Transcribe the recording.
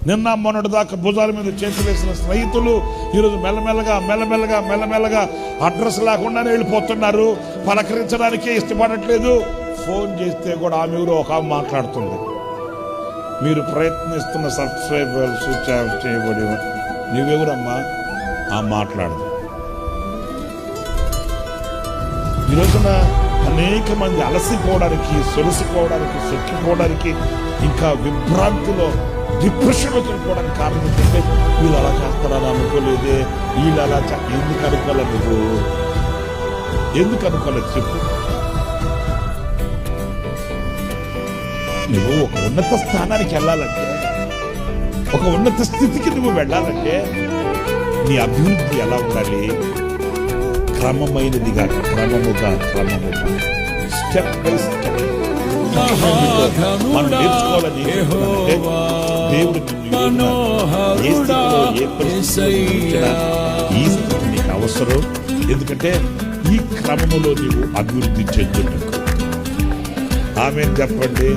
నిన్న మొన్నటి దాకా భుజాల మీద చేతులు వేసిన స్నేహితులు ఈరోజు మెల్లమెల్లగా అడ్రస్ లేకుండానే వెళ్ళిపోతున్నారు. పలకరించడానికే ఇష్టపడట్లేదు. ఫోన్ చేస్తే కూడా ఆమె ఎవరో ఒక ఆమె మాట్లాడుతుంది. మీరు ప్రయత్నిస్తున్న సబ్స్క్రైబర్ స్విచ్ ఆఫ్ చేయబడి నువ్వెవరమ్మా ఆ మాట్లాడదు. ఈ రోజున అనేక మంది అలసిపోవడానికి, సొలసిపోవడానికి, సొక్కిపోవడానికి, ఇంకా విభ్రాంతిలో డిప్రెషన్లో వెళ్ళిపోవడానికి కారణం ఏంటంటే వీళ్ళు అలా చేస్తారని అనుకోలేదే, వీళ్ళు అలా ఎందుకు అనుకోలేదు? నువ్వు ఎందుకు అనుకోలేదు చెప్పు. నువ్వు ఒక ఉన్నత స్థానానికి వెళ్ళాలంటే, ఒక ఉన్నత స్థితికి నువ్వు వెళ్ళాలంటే నీ అభివృద్ధి ఎలా ఉండాలి? క్రమమైనదిగా, క్రమముగా స్టెప్ బై స్టెప్ మనం నేర్చుకోవాలని దేవుడు ఏ స్థితిలో ఏ పరిస్థితిలో ఈ స్థితి నీకు అవసరం. ఎందుకంటే ఈ క్రమములో నీవు అభివృద్ధి చెందుటకు. ఆమెన్ చెప్పండి.